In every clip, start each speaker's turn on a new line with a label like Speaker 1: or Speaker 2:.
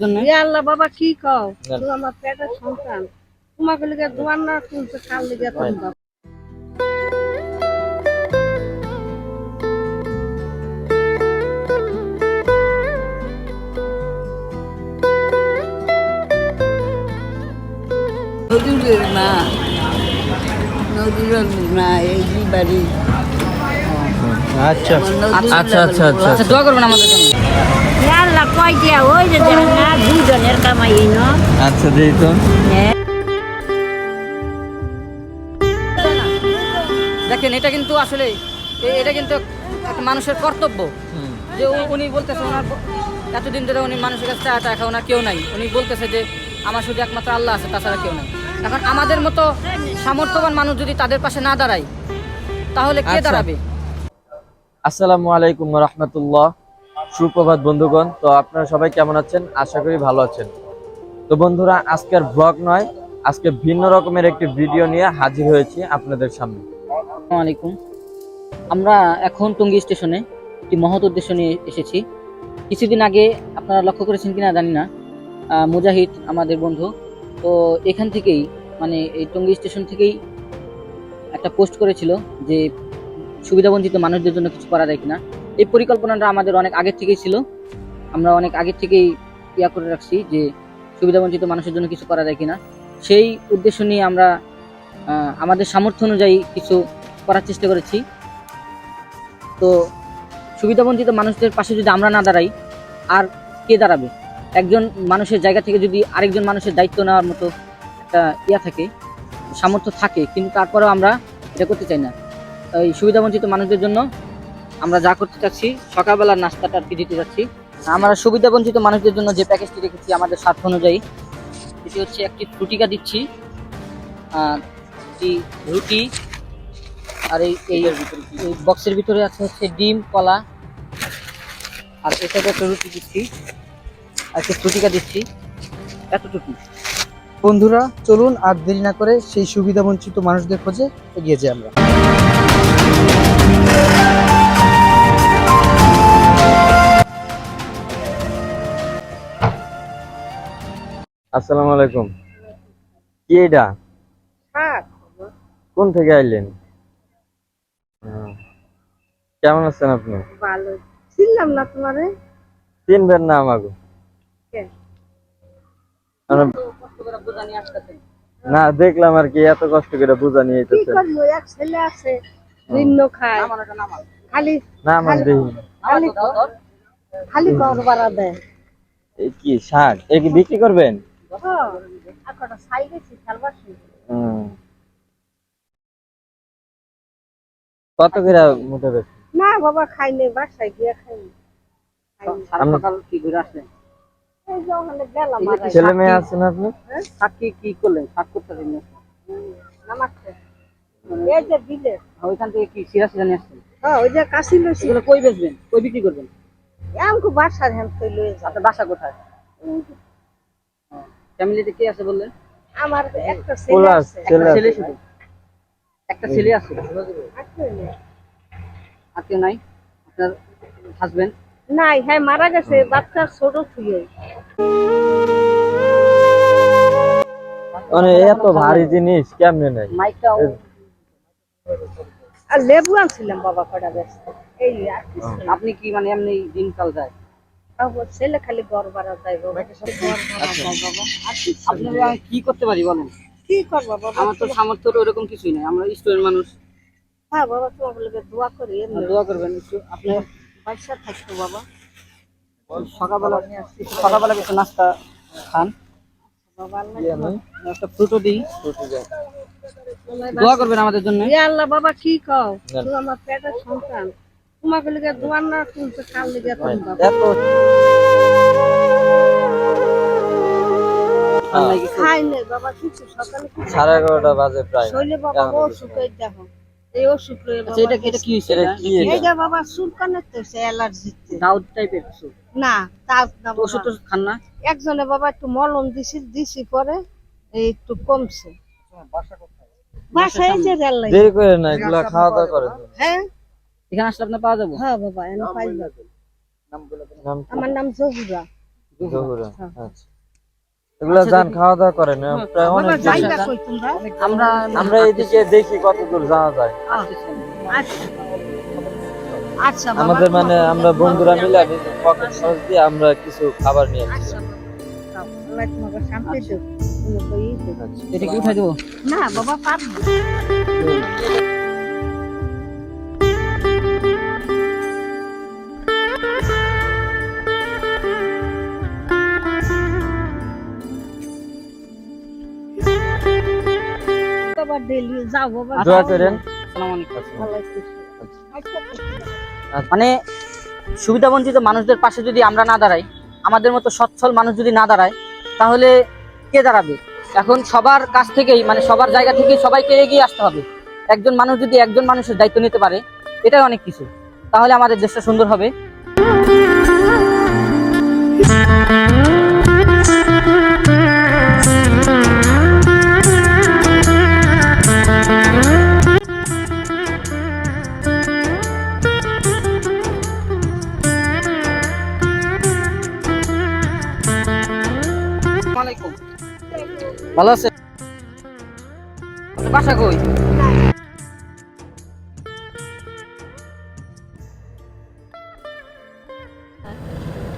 Speaker 1: আল্লাহ বাবা কি কও তুই আমার পেটের সন্তান তোমাকে লিগে দোয়ার না তুলতে কাল লিগে তুমি বাবা
Speaker 2: নদীর না নদীর না এই যে বাড়ি
Speaker 3: আচ্ছা
Speaker 2: আচ্ছা আচ্ছা আচ্ছা দোয়া করবেন আমাদের জন্য।
Speaker 1: আল্লাহ কয় দিয়া ওই যে দেখ না দুজনের কামাই না
Speaker 3: আচ্ছা দেই তো
Speaker 4: দেখেন এটা কিন্তু আসলে এটা কিন্তু একটা মানুষের কর্তব্য যে উনি বলতেছে ওনার এতদিন ধরে উনি মানুষের কাছে টাকা ওনার কেউ নাই, উনি বলতেছে যে আমার শুধু একমাত্র আল্লাহ আছে, তাছাড়া কেউ নাই। এখন আমাদের মতো সামর্থ্যবান মানুষ যদি তাদের পাশে না দাঁড়ায় তাহলে কে দাঁড়াবে?
Speaker 3: আসসালামু আলাইকুম রাহমাতুল্লাহ। সুপ্রভাত বন্ধুগণ, তো আপনারা সবাই কেমন আছেন? আশা করি ভালো আছেন। তো বন্ধুরা, আজকের ব্লগ নয়, আজকে ভিন্ন রকমের একটি ভিডিও নিয়ে হাজির হয়েছি আপনাদের সামনে।
Speaker 4: আসসালামু আলাইকুম। আমরা এখন টঙ্গী স্টেশনে একটি মহৎ উদ্দেশ্য নিয়ে এসেছি। কিছুদিন আগে আপনারা লক্ষ্য করেছেন কিনা জানি না, মুজাহিদ আমাদের বন্ধু তো এখান থেকেই মানে এই টঙ্গী স্টেশন থেকেই একটা পোস্ট করেছিল যে সুবিধাবঞ্চিত মানুষদের জন্য কিছু করা যায় কিনা। এই পরিকল্পনাটা আমাদের অনেক আগের থেকেই ছিল, আমরা অনেক আগের থেকেই করে রাখছি যে সুবিধাবঞ্চিত মানুষের জন্য কিছু করা যায় কিনা। সেই উদ্দেশ্য নিয়ে আমরা আমাদের সামর্থ্য অনুযায়ী কিছু করার চেষ্টা করেছি। তো সুবিধাবঞ্চিত মানুষদের পাশে যদি আমরা না দাঁড়াই আর কে দাঁড়াবে? একজন মানুষের জায়গা থেকে যদি আরেকজন মানুষের দায়িত্ব নেওয়ার মতো একটা থাকে, সামর্থ্য থাকে, কিন্তু তারপরেও আমরা এটা করতে চাই না। এই সুবিধাবঞ্চিত মানুষদের জন্য আমরা যা করতে চাচ্ছি, সকালবেলার নাস্তাটা আর কি দিতে যাচ্ছি। আমরা সুবিধাবঞ্চিত মানুষদের জন্য যে প্যাকেজটি রেখেছি আমাদের স্বার্থ অনুযায়ী, এটি হচ্ছে একটি ফ্রুটিকা দিচ্ছি, রুটি, আর এই বক্সের ভিতরে আছে হচ্ছে ডিম, কলা, আর এটাতে একটা রুটি দিচ্ছি আর একটা ফ্রুটিকা দিচ্ছি, এতটুকু।
Speaker 5: বন্ধুরা চলুন আর দেরি না করে সেই সুবিধাবঞ্চিত মানুষদের খোঁজে এগিয়ে যাই আমরা।
Speaker 3: আসসালামু আলাইকুম। কি এটা? কোন থেকে আইলেন? কেমন আছেন আপনি?
Speaker 1: ভালো ছিলাম না তোমারে
Speaker 3: চিনবেন না আমাকে? না, দেখলাম আর কি, এত কষ্ট করে বোঝা নিয়ে
Speaker 1: কি করবো, এক ছেলে আছে ভিন্ন খায় খালি
Speaker 3: না আমার দেখি
Speaker 1: খালি খালি ঘর ভাড়া দেয়।
Speaker 3: এই কি শাক, এই কি বিক্রি করবেন?
Speaker 1: একটা ছাই গেছি খালবাসি
Speaker 3: কত করে মুঠে বেচেন?
Speaker 1: না বাবা খাই নাই, বাসায় গিয়ে খাই।
Speaker 4: কি ঘুরে আসলেন?
Speaker 1: এই যে ওখানে গেলাম আর
Speaker 3: ছেলে মেয়ে আছেন আপনি?
Speaker 4: শাক কি করলেন? শাক করতে পারেন
Speaker 1: নামাচ্ছে এই যে দিলে
Speaker 4: ওইখান থেকে কি সিরা নিয়ে আসছেন?
Speaker 1: ওই যে কাশি লইছি
Speaker 4: এগুলো কই বেচবেন, কই বিক্রি করবেন?
Speaker 1: আমাকে বাসার হ্যাঁ তুই লয়ে যা।
Speaker 4: আপনার বাসা কোথায়? ফ্যামিলিতে কে আছে বললেন?
Speaker 1: আমার একটা ছেলে আছে।
Speaker 4: ছেলে শুধু একটা ছেলে আছে, আর কেউ নাই? আপনার হাজবেন্ড
Speaker 1: নাই, হ্যাঁ মারা গেছে, বাচ্চা ছোট ছিল।
Speaker 3: মানে এত ভারী জিনিস কেমনে নাই?
Speaker 4: মাইকটা
Speaker 1: আর লেবু আনছিলাম বাবা কটা ব্যস্ত এই আর কিছু না।
Speaker 4: আপনি কি মানে এমনি দিনকাল যায়?
Speaker 1: ছেলে খালি ঘর ভাড়া দেয় বাবা,
Speaker 4: আপনারা কি করতে পারি বলেন?
Speaker 1: কি করবো বাবা?
Speaker 4: আমার তো সামর্থ্য ওরকম কিছুই নাই, আমরা স্টুডেন্ট মানুষ।
Speaker 1: হ্যাঁ বাবা তোমার লোকে দোয়া করি, এমনি
Speaker 4: দোয়া করবেন একটু। আপনি
Speaker 1: পয়সা থাকতো বাবা,
Speaker 4: সকালবেলা কিছু নাস্তা খান,
Speaker 1: বাবা আল্লাহ
Speaker 4: একটা ফ্রুটও দিই, দোয়া করবেন আমাদের জন্য।
Speaker 1: আল্লাহ বাবা কি কও তুই আমার পেটের সন্তান, তোমাকে লিগে দোয়ার না তুলতে কাল লিগে তুমি বাবা
Speaker 3: এত
Speaker 1: খাই নেই বাবা কিছু, সকালে
Speaker 3: 11:30 বাজে প্রায়।
Speaker 1: শৈলে বাবা অসুখ এই দেখো, এই অসুখ
Speaker 4: আচ্ছা, এটা কি হয়েছে?
Speaker 1: এই যে বাবা চুলকানের তো অ্যালার্জিতে
Speaker 4: দাউদ টাইপের কিছু?
Speaker 1: না তাও না বাবা।
Speaker 4: ওষুধ টষুধ খান না?
Speaker 1: একজনে বাবা একটু মলম দিছি পরে এই একটু কমছে। বাসায় যে রেল লাইন
Speaker 3: দেরি করে না, এগুলা খাওয়া দাওয়া করেন?
Speaker 1: হ্যাঁ
Speaker 4: এখানে আসলে আপনার পাওয়া যাবো?
Speaker 1: হ্যাঁ বাবা এনে পাইবা।
Speaker 3: নাম
Speaker 1: আমার নাম জহুরা।
Speaker 3: দুপুরে আচ্ছা এগুলা যান খাওয়া দাওয়া করেন প্রায়
Speaker 1: বাবা
Speaker 3: অনেক
Speaker 1: জায়গা কই তোমরা?
Speaker 4: আমরা
Speaker 3: আমরা এইদিকে দেখি কত দূর যাওয়া যায়
Speaker 1: আচ্ছা আচ্ছা বাবা,
Speaker 3: আমাদের
Speaker 1: তোমার
Speaker 3: মানে
Speaker 1: কথা
Speaker 3: আমরা
Speaker 1: বলো।
Speaker 3: বন্ধুরা মিলে নিজের পকেট খরচ দিয়ে আমরা কিছু খাবার নিয়ে আসছি
Speaker 1: আচ্ছা বাবা, দাও, আল্লাহ তোমাকে শান্তি দেব। কোনো তো ই দেব।
Speaker 4: এটা কি উঠাই দেবো?
Speaker 1: না বাবা পারবো। বাবা ডেলি যাও বাবা
Speaker 3: দোয়া
Speaker 1: যাও।
Speaker 3: করেন
Speaker 4: আসসালামু আলাইকুম।
Speaker 1: ভালো আছিস? আচ্ছা,
Speaker 4: মানে সুবিধাবঞ্চিত মানুষদের পাশে যদি আমরা না দাঁড়াই, আমাদের মতো সচ্ছল মানুষ যদি না দাঁড়ায়, তাহলে কে দাঁড়াবে? এখন সবার কাছ থেকেই মানে সবার জায়গা থেকেই সবাইকে এগিয়ে আসতে হবে। একজন মানুষ যদি একজন মানুষের দায়িত্ব নিতে পারে, এটাই অনেক কিছু। তাহলে আমাদের দেশটা সুন্দর হবে। ভালো আছে? বাসা কই?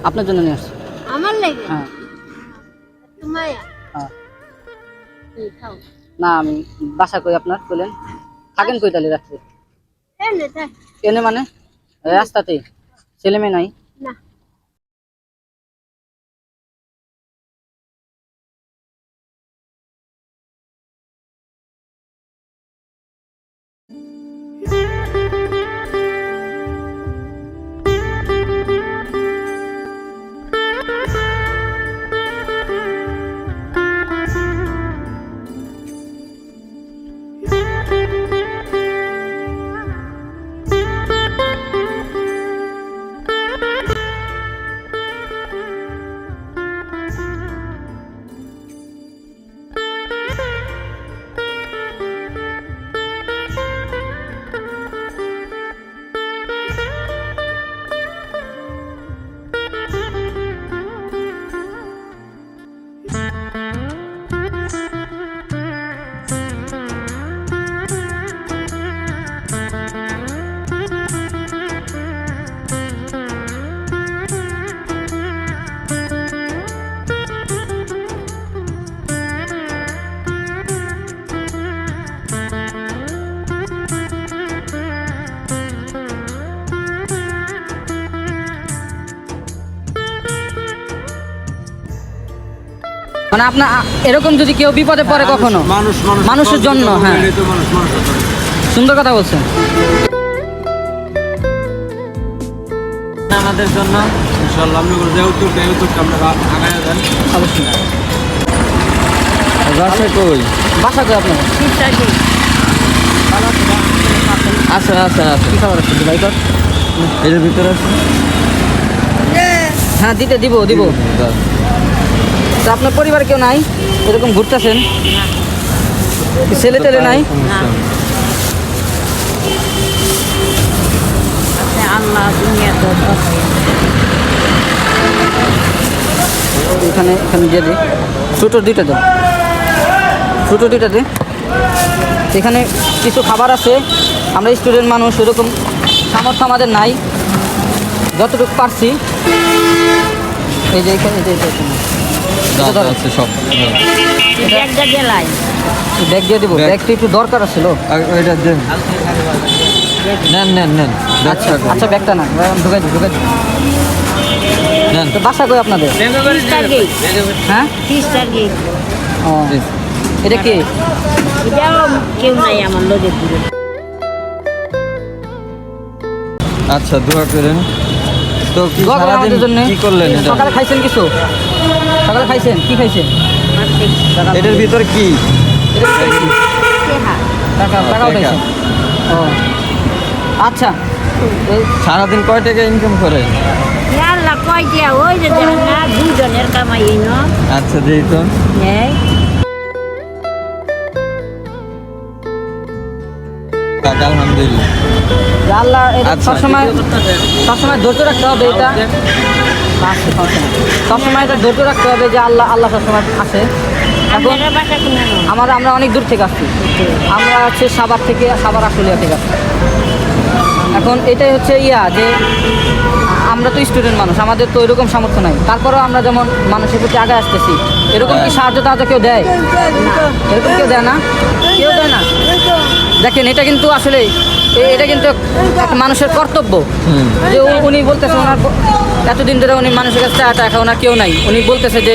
Speaker 4: আপনার জন্য নিয়ে আসছি।
Speaker 1: আমার লাগে
Speaker 4: হ্যাঁ।
Speaker 1: মায়া
Speaker 4: হ্যাঁ।
Speaker 1: খাও
Speaker 4: না আমি বাসা কই আপনার বলেন? থাকেন কই তাহলে রাত্রে?
Speaker 1: এনে তাই
Speaker 4: এনে মানে রাস্তাতে ছেলে মেয়ে নাই?
Speaker 1: না
Speaker 4: মানে আপনার এরকম যদি কেউ বিপদে পড়ে কখনো মানুষের জন্য, হ্যাঁ সুন্দর কথা বলছেন।
Speaker 3: আমাদের জন্য ইনশাআল্লাহ আমরা করে দেব তো আমরা আগায় যান
Speaker 4: অবশ্যই।
Speaker 3: বাসা কই
Speaker 4: বাসা কই আপনার?
Speaker 3: আচ্ছা আচ্ছা আচ্ছা
Speaker 4: কি খাবার আছে ভাই? কর
Speaker 3: এর ভিতরে আছে
Speaker 4: হ্যাঁ দিতে দিব দিব। তো আপনার পরিবার কেউ নাই এরকম ঘুরতেছেন? ছেলে টেলে নাই?
Speaker 1: আল্লাহ দুনিয়া তো
Speaker 4: এখানে এখানে দিয়ে দিই। ছোটো দুইটা দাও, ছোটো দুইটা দে। এখানে কিছু খাবার আছে। আমরা স্টুডেন্ট মানুষ, ওরকম সামর্থ্য আমাদের নাই, যতটুকু পারছি। এই যে এখানে
Speaker 3: আছে সব
Speaker 1: একটা গেলাই
Speaker 4: ব্যাগ দিয়ে দেবো। ব্যাগটা একটু দরকার ছিল।
Speaker 3: এটা দেন নেন নেন নেন
Speaker 4: আচ্ছা আচ্ছা ব্যাগটা না ঢুকাই দিই ঢুকাই দিই।
Speaker 3: নেন
Speaker 4: তো বাসা কই আপনাদের? হ্যাঁ ও এটা কি?
Speaker 1: কেউ নাই আমার লোকে দূরে
Speaker 3: আচ্ছা দোয়া করেন। তো কি
Speaker 4: দোয়া করেন
Speaker 3: সারাদিন
Speaker 4: আমাদের জন্য।
Speaker 3: কি করলেন এটা?
Speaker 4: সকালে খাইছেন কিছু? সকালে খাইছেন কি খাইছেন?
Speaker 3: এটার ভিতরে কি
Speaker 4: এটা কি খাইছেন? টাকা টাকা উঠাইছেন? ও আচ্ছা।
Speaker 3: সারাদিন কয় টাকা ইনকাম করেন?
Speaker 1: আল্লাহ কয় দিয়া ওই যে দেখেন না দুজনের কামাই না
Speaker 3: আচ্ছা দেই তো আলহামদুলিল্লাহ।
Speaker 4: আল্লাহ
Speaker 3: আচ্ছা।
Speaker 4: সবসময় ধৈর্য রাখতে হবে। এটা আচ্ছা, সমস্যা নেই। সবসময় এটা ধৈর্য রাখতে হবে যে আল্লাহ সবসময় আছে। এখন আমরা অনেক দূর থেকে আসছি, আমরা হচ্ছে সাভার আশুলিয়া থেকে আসছি। এখন এটাই হচ্ছে যে আমরা তো স্টুডেন্ট মানুষ, আমাদের তো এরকম সামর্থ্য নাই, তারপরেও আমরা যেমন মানুষের প্রতি আগে আসতেছি। এরকম কি সাহায্য কেউ দেয়? এরকম কেউ দেয় না, কেউ দেয় না। দেখেন এটা কিন্তু আসলে এটা কিন্তু একটা মানুষের কর্তব্য যে উনি বলতেছে ওনার এতদিন ধরে উনি মানুষের কাছে টাকা ওনার কেউ নাই, উনি বলতেছে যে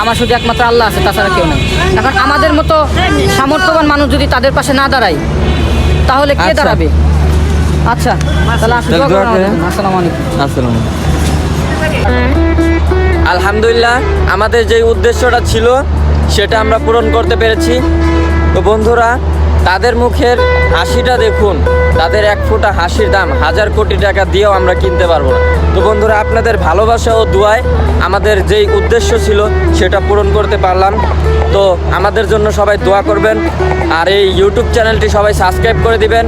Speaker 4: আমার শুধু একমাত্র আল্লাহ আছে, তাছাড়া কেউ নাই। এখন আমাদের মতো সামর্থ্যবান মানুষ যদি তাদের পাশে না দাঁড়ায় তাহলে কে দাঁড়াবে? আচ্ছা তাহলে আসসালামু আলাইকুম।
Speaker 3: আলহামদুলিল্লাহ, আমাদের যে উদ্দেশ্যটা ছিল সেটা আমরা পূরণ করতে পেরেছি। তো বন্ধুরা, তাদের মুখের হাসিটা দেখুন, তাদের এক ফোঁটা হাসির দাম 1000 কোটি টাকা দিয়েও আমরা কিনতে পারবো না। তো বন্ধুরা, আপনাদের ভালোবাসা ও দোয়ায় আমাদের যেই উদ্দেশ্য ছিল সেটা পূরণ করতে পারলাম। তো আমাদের জন্য সবাই দোয়া করবেন, আর এই ইউটিউব চ্যানেলটি সবাই সাবস্ক্রাইব করে দিবেন।